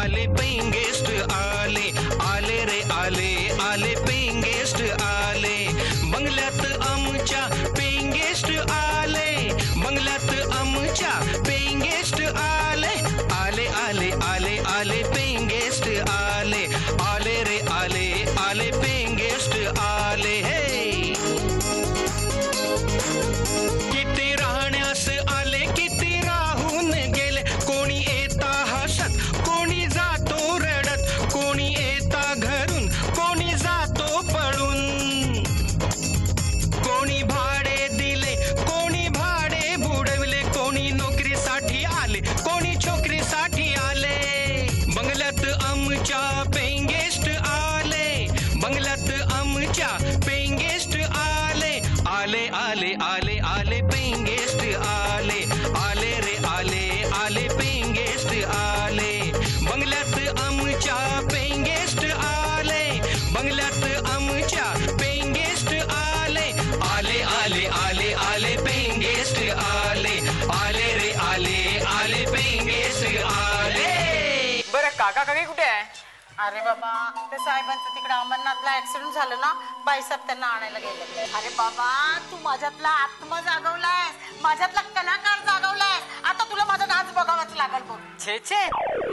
आले paying guest आले आले रे आले आले पेइंग गेस्ट आले बंगल्यात आमच्या पेइंग गेस्ट आले बंगल्यात आमच्या पेइंग गेस्ट आले आले आले आले आले पेइंग गेस्ट आले आले रे आले आले पेइंग गेस्ट आले हे किती राहण्यास आले किती राहून गेले कोणी येता हसत कोणी जातो रडत कोणी येता घरून कोणी जातो पळून कोणी भाडे दिले कोणी भाडे बुडवले कोणी नोकरीसाठी आले कोणी छोकरीसाठी आले बंगल्यात आमच्या पेइंग गेस्ट आले बंगल्यात आमच्या पेइंग गेस्ट आले आले आले आले आले पेइंग गेस्ट आले आले रे आले आले पेइंग गेस्ट आले बंगल्यात आमच्या पेइंग गेस्ट आले बंगल्यात आमच्या पेइंग गेस्ट आले आले आले आले आले पेइंग गेस्ट आले आले रे आले आले पेइंग गेस्ट आले. बरं काका काकी कुठे आहे? अरे बाबा ते साहेबांचं तिकडे अमरनाथला ऍक्सिडेंट झालं ना बाईसाहेब त्यांना आणायला गेले. अरे बाबा तू माझ्यातला आत्मा जागवलाय माझ्यातला कलाकार जागवलाय आता तुला माझा डान्स बघावाच लागल बघ. छे छे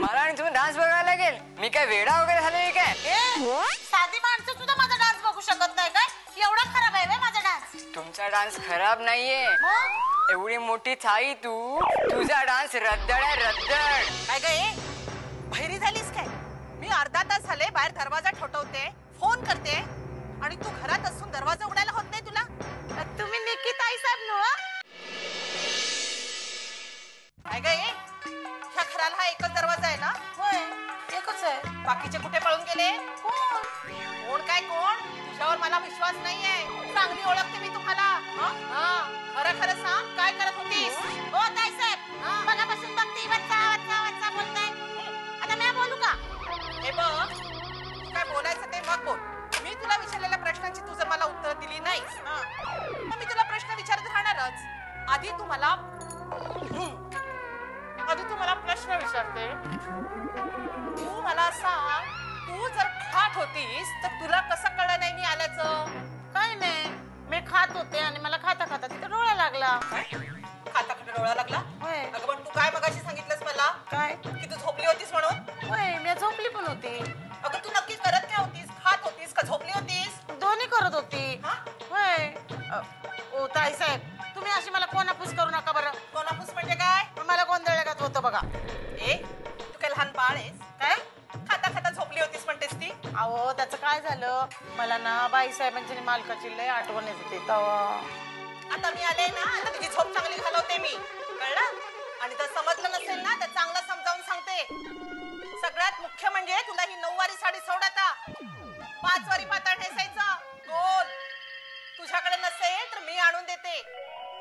मला आणि तुम्ही डान्स बघायला लागेल मी काय वेडा वगैरे झाले काय? साधी माणसं सुद्धा माझा डान्स बघू शकत नाही काय एवढा खराब आहे व्हय माझा डान्स? तुमचा डान्स खराब नाहीये एवढी मोठी थाई तू तुझा डान्स रद्दड आहे रद्दड. काय गे बहिरी झालीस काय? मी अर्धा तास झाले बाहेर दरवाजा ठोठवते फोन करते आणि तू घरात असून दरवाजा उघडायला होत नाही तुला? तुम्ही निकित आई साहेब नव्ह? काय गे ह्या घराला हा एकच दरवाजा आहे ना? होय एकच आहे. बाकीचे कुठे पळून गेले? कोण कोण काय कोण? तुझ्यावर मला विश्वास नाहीये. चांगली ओळखते मी तुम्हाला. खरं खरं सांग काय करत होतीस? हो ताई साहेब मगापासून बघते वच्चा वच्चा वच्चा बोलताय. आता मी बोलू का? हे बघ काय बोलायचं ते मग बोल. मी तुला विचारलेल्या प्रश्नांची तू जर मला उत्तर दिली नाहीस मग मी तुला प्रश्न विचारत राहणारच. आधी तू मला प्रश्न विचारते. तू मला सांग तू जर खात होतीस तर तुला कसं कळलं नाही मी आल्याचं? काय नाही मी खात होते आणि मला खाता खाता तिथे डोळा लागला. खाता खाता डोळा लागला? होय. अगं पण तू काय मगाशी सांगितलंस मला? काय की तू झोपली होतीस म्हणून? होय मी झोपली पण होती. अगं तू नक्की करत काय होतीस? खात होतीस का झोपली होतीस? दोन्ही करत होती. होय. ओ ताई साहेब तुम्ही अशी मला कोणापूस करू नका बरं. कोणापूस म्हणजे काय? मला गोंधळ लागत होतं बघा. तू काय लहान बाळ आहेस काय? खाता खाता झोपली होतीस म्हणतेस ती? अहो त्याचं काय झालं मला ना बाईसाहेबांची मालकाची लय आठवण येत होती तेव्हा. आता मी आले ना आता तुझी झोप चांगली घालवते मी कळलं? आणि जर समजलं नसेल ना तर चांगलं समजावून सांगते. सगळ्यात मुख्य म्हणजे तुला ही 9 वारी साडी सोड आता. 5 वारी पातळ नेसायचं गोल. तुझ्याकडे नसेल तर मी आणून देते.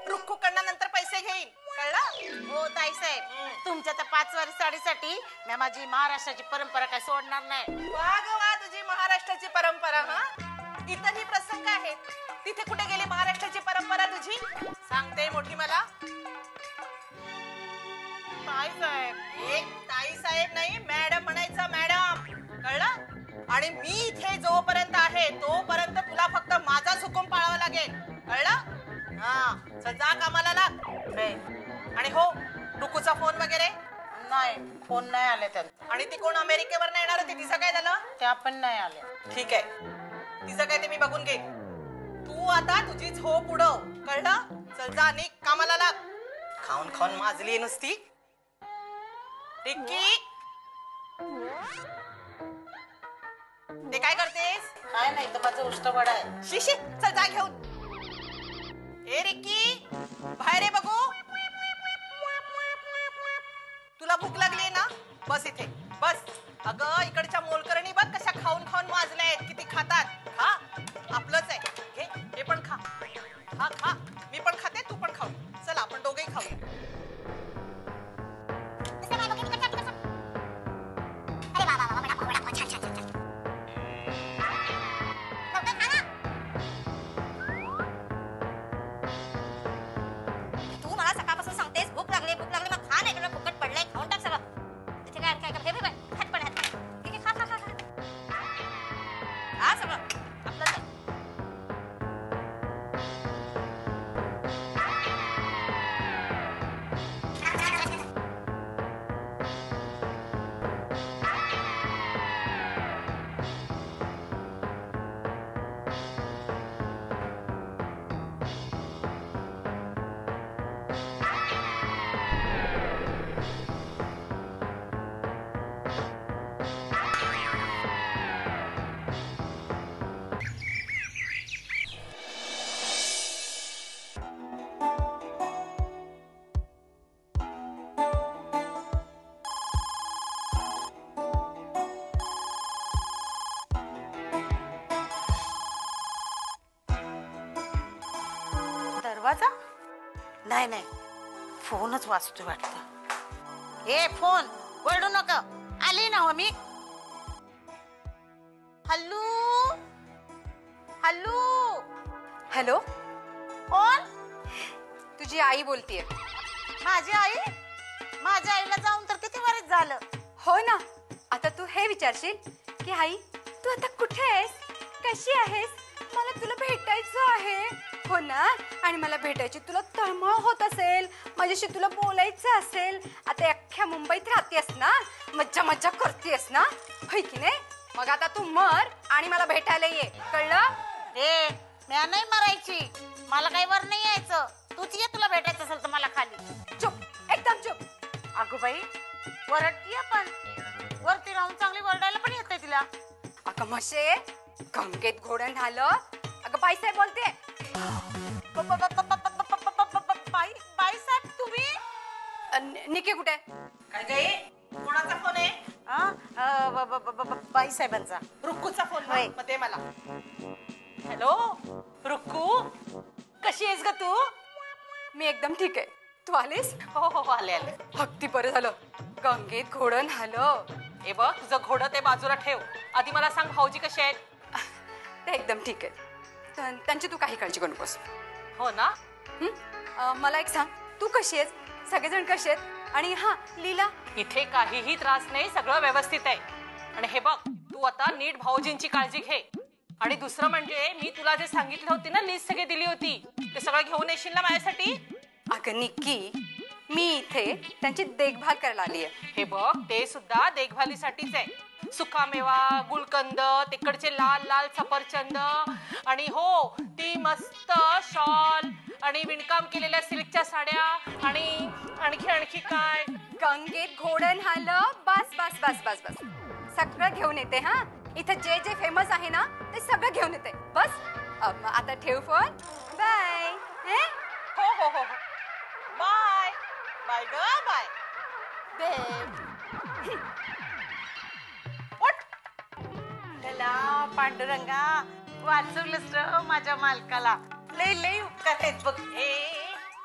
रुक्कू नंतर पैसे घेईन कळलं? हो ताई साहेब तुमच्या त्या 5 वारी साडीसाठी मी माझी महाराष्ट्राची परंपरा काय सोडणार नाही. वा ग वा तुझी महाराष्ट्राची परंपरा. इतरही प्रसंग आहेत तिथे कुठे गेली महाराष्ट्राची परंपरा तुझी? सांगते मोठी मला. ताई साहेब ताई साहेब नाही मॅडम म्हणायचं मॅडम कळलं? आणि मी इथे जोपर्यंत आहे तोपर्यंत तुला फक्त माझाच हुकूम पाळावा लागेल कळलं? चल जा कामाला लाग. आणि हो रुकूचा फोन वगैरे नाही? फोन नाही आले त्यांना. आणि ती कोण अमेरिकेवर नाही येणार होती तिचं काय झालं? त्या पण नाही आल्या. ठीक आहे तिचं काय ते मी बघून घेईन. तू आता तुझी झोप उडव कळलं? चल जा निघ कामाला लाग. खाऊन खाऊन माजली नुसती. रिक्की ते काय करतेस? काय नाही तर माझं उष्टवडा आहे. शिशी चल जा घेऊन. ए रिक्की बाहेर ये बघू. तुला भूक लागली ना? बस इथे बस. अगं इकडच्या मोलकरणी बघ कशा खाऊन खाऊन माजल्यात. किती खातात. खा आपलंच आहे. घे हे पण खा. खा खा मी पण खाते तू पण खाऊ. चल आपण दोघेही खाऊया. तू मला सकाळपासून सांगतेस भूक लागली मग खा नाही तुला फुकट पडलंय खाऊन टाक सगळं. तिथे काय काय हे खटपण आवाजा नाही नाही फोनच वाजतोय वाटतं. ए फोन वळू नका. आली ना हो मी. Hello hello. हॅलो, कोण? तुझी आई बोलतीये. माझी आई? माझ्या आईला जाऊन तर किती वर्ष झालं. हो ना. आता तू हे विचारशील की आई तू आता कुठे आहेस, कशी आहेस, मला तुला भेटायचं आहे. हो ना. आणि मला भेटायची तुला तळमळ होत असेल, माझ्याशी तुला बोलायचं असेल. आता अख्ख्या मुंबईत राहतेस ना, मज्जा मज्जा करतेस ना, होय की नाही. मग आता तू मर आणि मला भेटायला ये, कळलं. ए म्या नाही मरायची. मला काही वर नाही यायचं. तूच ये, तुला भेटायचं असेल तर मला खाली. चुप, एकदम चुप. अगं बाई वरडतीये पण. वरती राहून चांगली वरडायला पण येते तिला. अगं म्हशे, गंगेत घोडण झालं. अगं बाईसाहेब बोलते. बाई बाईसाहेब तुम्ही? निके कुठे? काय गे कोणाचा फोन आहे? बाईसाहेबांचा. रुक्कूचा फोन होय. मग ते मला. हॅलो रुक्कू, कशी आहेस ग तू? मी एकदम ठीक आहे. तू आलीस? हो हो आले आले. अगदी बरं झालं. गंगेत घोडण झालं. हे बघ तुझं घोडं ते बाजूला ठेव. आधी मला सांग भाऊजी कसे आहेत? ते एकदम ठीक आहे. त्यांची तू काही काळजी करू नकोस. हो ना. मला एक सांग, तू कशी आहेस, सगळेजण कसे आहेत, आणि हा लीला? इथे काहीही त्रास नाही, सगळं व्यवस्थित आहे. आणि हे बघ तू आता नीट भाऊजींची काळजी घे. आणि दुसरं म्हणजे मी तुला जे सांगितलं होती ना, लिस्ट सगळी दिली होती, ते सगळं घेऊन येशील ना माझ्यासाठी? अगं निक्की, मी इथे त्यांची देखभाल करायला आली आहे. हे बघ ते सुद्धा देखभालीसाठीच आहे. सुकामेवा, गुलकंद, तिकडचे लाल लाल सफरचंद, आणि हो ती मस्त शॉल, आणि विणकाम केलेल्या सिल्कच्या साड्या, आणि आणखी आणखी काय. गंगेत घोडण झालं. बस बस बस बस बस, सगळं घेऊन येते. हा, इथे जे जे फेमस आहे ना ते सगळं घेऊन येते. बस आता ठेव फोन. बाय. हो हो हो बाय बाय ग बाय. त्याला पांडुरंगा वाचवलंस र माझ्या मालकाला. लय लय उपकार आहेत बघ.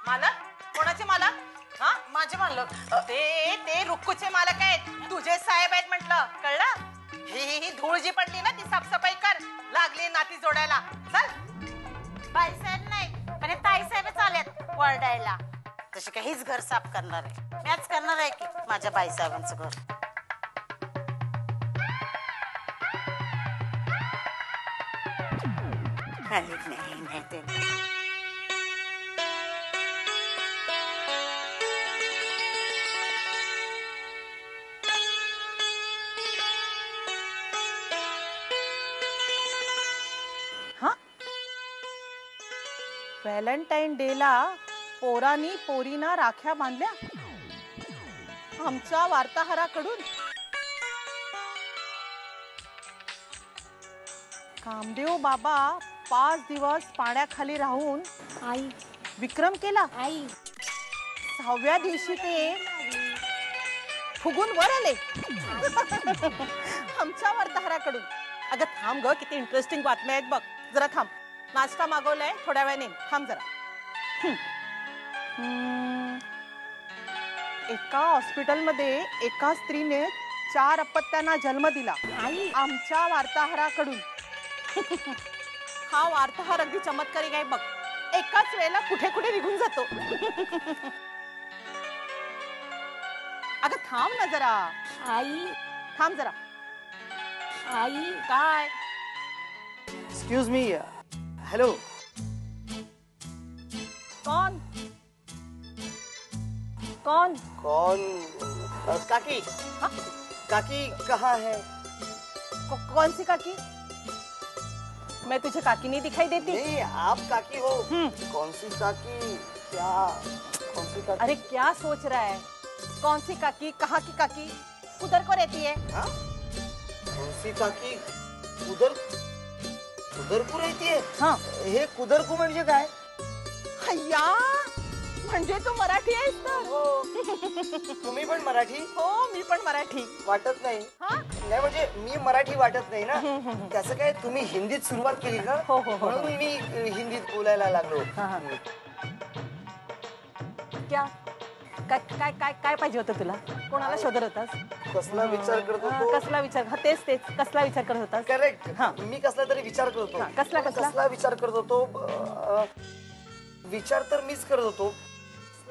मालक? कोणाचे मालक? हा माझे मालक. ते रुक्कूचे मालक आहेत. तुझे साहेब आहेत म्हटलं, कळलं. ही धूळ जी पडली ना ती साफसफाई कर. लागली नाती जोडायला. चल. बाईसाहेब नाही पण ताईसाहेबच आलेत वरडायला. तशी काहीच घर साफ करणार आहे. मॅच करणार आहे की माझ्या बाईसाहेबांचं घर. नाही ते व्हॅलेंटाईन डेला पोरांनी पोरीना राख्या बांधल्या आमच्या वार्ताहराकडून. कामदेव बाबा 5 दिवस पाण्याखाली राहून आई विक्रम केला. आई 6व्या दिवशी ते फुगून वर आले आमच्या वार्ताहराकडून. अगं थांब ग, किती इंटरेस्टिंग बातम्या आहेत बघ. जरा थांब, नाश्ता मागवलाय, थोड्या वेळाने थांब जरा. एका हॉस्पिटलमध्ये एका स्त्रीने 4 अपत्यांना जन्म दिला आई आमच्या वार्ताहराकडून. हा वार्ताहर अगदी चमत्कारी आहे बघ. एकाच वेळेला कुठे कुठे निघून जातो. अगं थांब ना जरा. आई थांब जरा. आई काय? Excuse me. हेलो. कौन कौन कौन? काकी. हाँ? काकी कहाँ है? कौन सी काकी? मैं तुझे काकी नहीं दिखाई देती? नहीं, आप काकी हो. कौन सी काकी? क्या? कौन सी काकी? अरे क्या सोच रहा है? कौन सी काकी? कहाँ की काकी? उधर को रहती है? हाँ? कौन सी काकी? उधर कुदरकू रहती है? हाँ. हे कुदरकू म्हणजे काय? अय्या, म्हणजे तू मराठी आहेस तर. हो. तुम्ही पण मराठी? हो, मी पण मराठी. वाटत नाही. हा? नाही म्हणजे मी मराठी वाटत नाही ना. त्याचं काय, तुम्ही हिंदीत सुरुवात केली का? हो, हो, हो. म्हणून मी हिंदीत बोलायला लागलो. हा, हा. क्या काय काय काय काय पाहिजे होतं तुला? कोणाला शोधत होतास? कसला विचार करत होतो? कसला विचार? हा, तेच तेच कसला विचार करत होतास? करेक्ट. हा. मी कसला तरी विचार करत हा, होतो. कसला? कसला विचार करत होतो? विचार तर मीच करत होतो.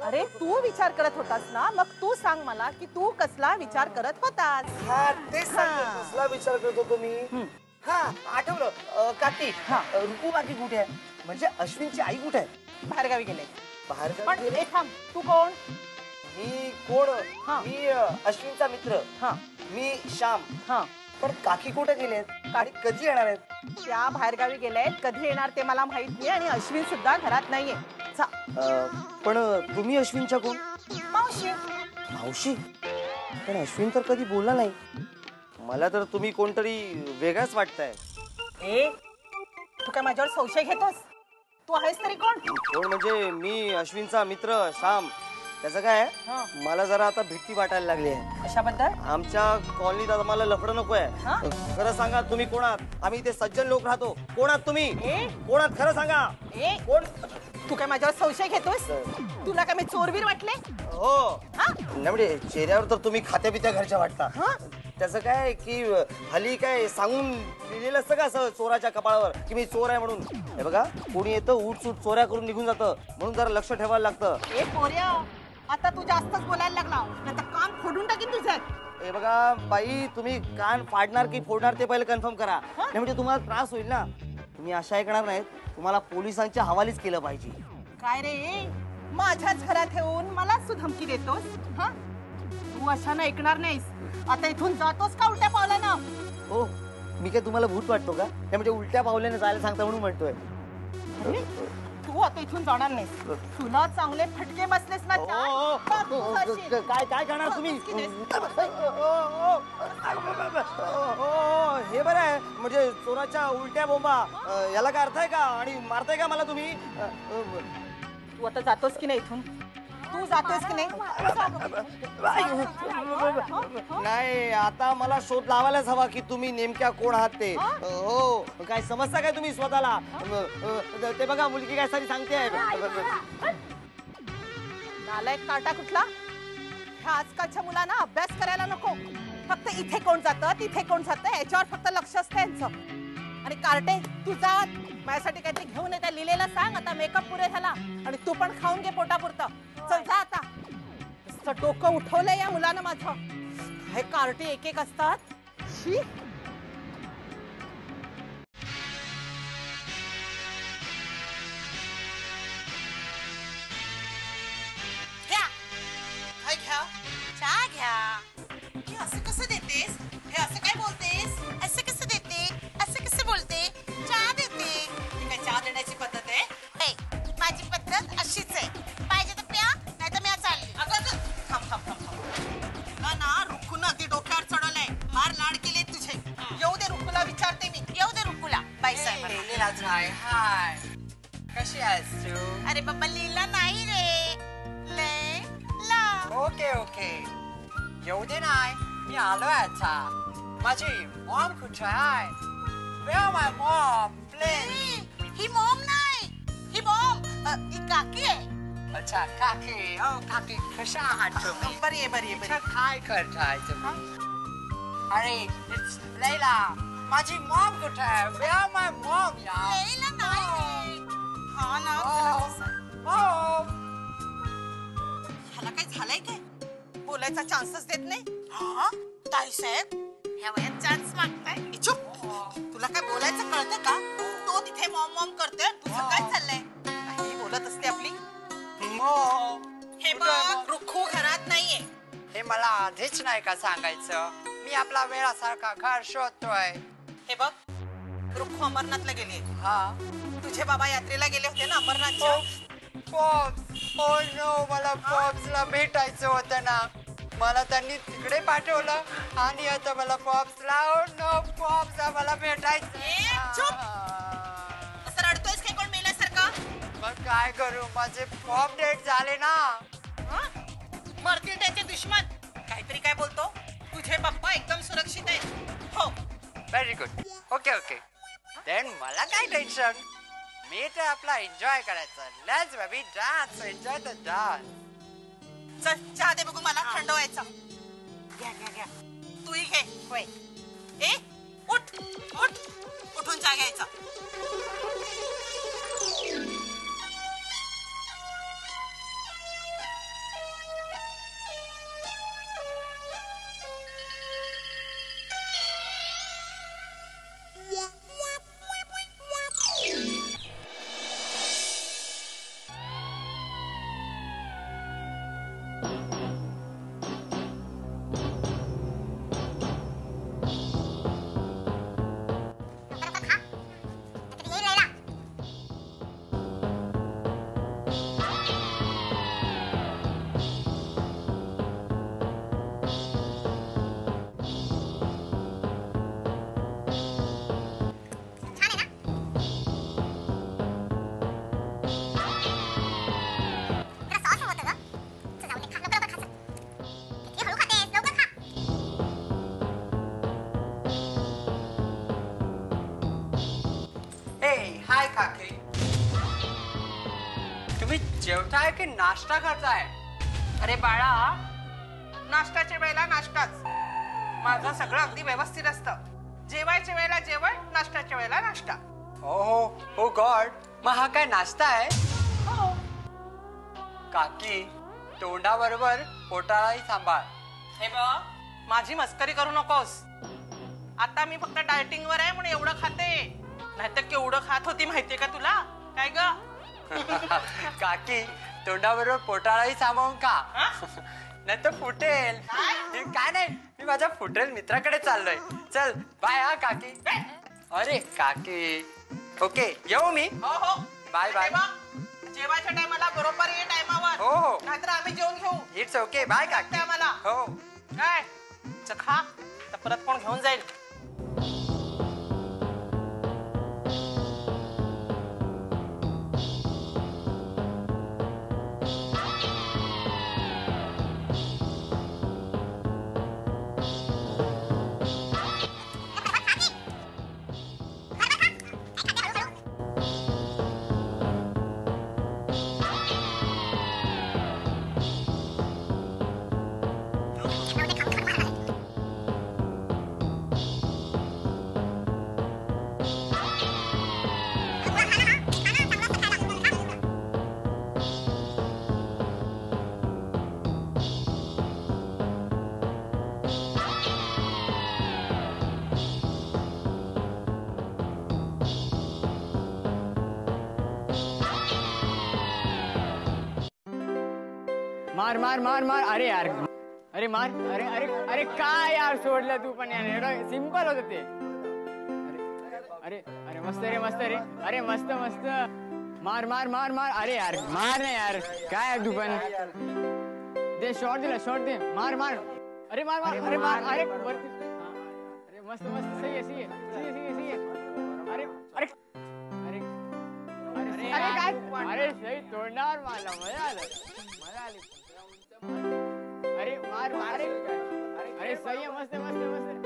अरे तू विचार करत होतास ना, मग तू सांग मला की तू कसला विचार करत होतास? हा तेच सांगतो. हा. कसला विचार करत होतो मी? हा आठवलं. काकी हा. रुकू काकी कुठे आहे? म्हणजे अश्विनची आई कुठे आहे? बाहेरगावी गेले. बाहेर पण गेली? ए थांब, तू कोण? मी कोण? हा. मी अश्विनचा मित्र. हा मी श्याम. हा पण काकी कुठे गेलेत आणि कधी येणार आहेत? त्या बाहेरगावी गेलेत, कधी येणार ते मला माहित नाही आणि अश्विन सुद्धा घरात नाहीये. जा. पण तुम्ही अश्विनच्या कोण? मावशी. मावशी? पण अश्विन तर कधी बोलला नाही. मला तर तुम्ही कोणतरी वेगळाच वाटताय. ए तू काय माझ्यावर संशय घेतोस? तू आहेस तरी कोण? कोण म्हणजे मी अश्विनचा मित्र श्याम. त्याचं काय हा. आहे? मला जरा आता भीती वाटायला लागली आहे. कशाबद्दल? आमच्या कॉलनीत आता मला लफडं नको हा? आहे. खरं सांगा तुम्ही कोण आहात? आम्ही इथे सज्जन लोक राहतो. कोण आहात तुम्ही? ए? कोण आहात खरं सांगा. ए कोण? तू काय माझ्यावर संशय घेतोस? तुला काय मी चोरबीर वाटले? हो हा? नाही म्हणजे चेहऱ्यावर तर तुम्ही खात्या पित्या घरच्या वाटता. हा? त्याचं काय की हल्ली काय सांगून लिहिलेलं असतं का असं चोराच्या कपाळावर की मी चोर आहे म्हणून. हे बघा कोणी येतं उठसूट चोऱ्या करून निघून जातं. म्हणून जरा लक्ष ठेवायला लागतं. ए पोऱ्या, आता तू जास्तच बोलायला लागला. नाहीतर कान फोडून टाकीन तुझे. हे बघा बाई तुम्ही कान फाडणार की फोडणार ते पहिले कन्फर्म करा. नाही म्हणजे तुम्हाला त्रास होईल ना. तुम्ही अशा ऐकणार नाहीत. तुम्हाला पोलिसांच्या हवालीच केलं पाहिजे. काय रे, माझ्याच घरात येऊन मलाच तू धमकी देतोस? हा? तू अशानं ऐकणार नाहीस. आता इथून जातोस का उलट्या पावलानं? हो मी काय तुम्हाला भूत वाटतो का? नाही म्हणजे उलट्या पावल्याने जायला सांगता म्हणून म्हणतोय. अरे, तू आता इथून जाणार नाहीस. तुला चांगले फटके बसलेस ना चार, तर तू जाशील. काय काय करणार तुम्ही? हे बरं आहे म्हणजे चोराच्या उलट्या बोंबा. याला काय अर्थ आहे का? आणि मारताय का मला तुम्ही? तू आता जातोस की नाही इथून? तू जातोस की नाही? नाही आता मला शोध लावायलाच हवा की तुम्ही नेमक्या कोण आहात ते. हो काय समजता काय तुम्ही स्वतःला? ते बघा मुलगी काय सारी सांगते. नालायक काटा कुठला? ह्या आजकालच्या मुलांना अभ्यास करायला नको. फक्त इथे कोण जातं तिथे कोण जातं याच्यावर फक्त लक्ष असतं यांचं. आणि कार्टे तू जा, माझ्यासाठी काहीतरी घेऊन येता लिहिलेला सांग. आता मेकअप पुरे झाला आणि तू पण खाऊन घे पोटापुरतं. चल जा आता. नुसतं डोकं उठवलंय या मुलानं माझं. हे कार्टे एक एक असतात. शी. घ्या काय घ्या चहा घ्या. हे असं कसं देतेस? हे असं काय बोलतेस? असं कसं देते? असं कसं बोलते? चहा देते. ही काय चहा देण्याची पद्धत आहे? हे माझी पद्धत अशीच आहे. पाहिजे तर प्या नाही तर मी चालली. अगं थांब थांब थांब थांब. ना रुकून अगदी डोक्यावर चढवलंय. फार लाड केले तुझे. येऊ दे रुकूला विचारते मी. येऊ दे रुकूला. बाई साहेब हाय कशी आहेस तू? अरे बाबा लीला नाही रे. ला ओके ओके येऊ दे नाही मी आलोय आता. माझी मॉम कुठे आहे? Where my mom? Please. He Maugham नाही. ही मॉम ही काकी आहे. अच्छा काकी. ओ काकी कशा आहात तुम्ही? बरी आहे बरी आहे इथं काय करताय तुम्ही? अरे it's लैला. माझी मॉम कुठे आहे? Where my mom यार? लैला नाही रे. हा ना. Oh. ह्याला काय झालंय काय? बोलायचा चान्सच देत नाही. हा ताई साहेब ह्या वयात चान्स मागताय? चुप. तुला काय बोलायचं कळतं का? तो तिथे मॉम मॉम करतोय. तुझं काय चाललंय? काही बोलत असते आपली. Mom. हे बघ रुखू घरात नाहीये. हे मला आधीच नाही का सांगायचं? मी आपला वेळासारखा घर शोधतोय. हे बघ रुखू अमरनाथला गेली. हा तुझे बाबा यात्रेला गेले होते ना अमरनाथच्या. पॉप्स. ओ नो मला पॉप्सला भेटायचं होतं ना. मला त्यांनी तिकडे पाठवलं आणि आता मला पॉप्सला ओ नो पॉप्स मला भेटायचं. चुप. असं रडतोयस काय कोण मेल्यासारखं? मग काय करू माझे पॉप डेट झाले ना. मरतील त्याचे दुश्मन. काहीतरी काय बोलतो? तुझे पप्पा एकदम सुरक्षित आहेत. हो very good. Okay okay then मला काय टेन्शन. मी तर आपला एन्जॉय करायचं. Let's baby dance. Enjoy the dance. चल चहा दे बघू मला थंड व्हायचं. घ्या घ्या घ्या तूही घे. होय ए उठ उठ उठून चहा घ्यायचा. हाय काकी, तुम्ही जेवताय की नाश्ता करताय? अरे बाळा, नाश्त्याच्या वेळेला नाश्ताच. माझं सगळं अगदी व्यवस्थित असतं. जेवायच्या वेळेला जेवण, नाश्त्याच्या वेळेला नाश्ता. ओहो हो गॉड, मग हा काय नाश्ता आहे? हो. काकी तोंडाबरोबर पोटालाही सांभाळ. हे बघ, माझी मस्करी करू नकोस. आता मी फक्त डायटिंग वर आहे म्हणून एवढं खाते, नाहीतर केवढं खात होती माहितीये का तुला? काय ग? काकी तोंडाबरोबर पोटालाही सांभाळून का? नाही तर फुटेल. काय नाही, मी माझ्या फुटेल मित्राकडे चाललोय. चल बाय हा काकी. अरे काकी, ओके येऊ मी. हो हो, बाय बाय. जेवायच्या टायमाला बरोबर ये टायमावर. हो हो, नाहीतर आम्ही जेवून घेऊ. It's okay. बाय काकी. आम्हाला हो. काय खा तर परत कोण घेऊन जाईल? मार मार मार मार. अरे यार, अरे मार. अरे अरे अरे काय यार सोडलं तू पण यार. एवढं सिंपल होतं ते. अरे अरे अरे मस्त रे, मस्त रे. अरे मस्त मस्त. मार मार मार मार. अरे यार मार ना यार, काय यार तू पण. दे शॉट दिला, शॉट दे. मार मार. अरे मार मार. अरे मार. अरे अरे मस्त मस्त. सही आहे, सही आहे, सही आहे, सही आहे, सही आहे. अरे अरे अरे अरे अरे काय. अरे सही तोंडावर मारला. मजा आलं, मजा आली. अरे मार मार. अरे अरे सही आहे, मस्त मस्त मस्त.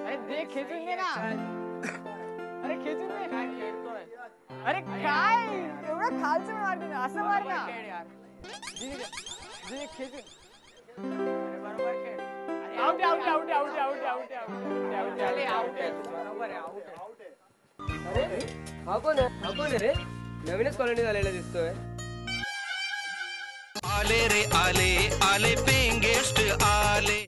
अरे दे, खेचून दे ना. अरे खेचून दे. अरे काय एवढं खालचं मारते ना, असं मार ना. खेचून. अरे बरोबर खेळ. Out out out out out out out out. बरोबर आहे, आउट आहे. अरे हा कोण आहे? हा कोण आहे रे? नवीनच कॉलनी झालेला दिसतोय. आले रे आले आले पे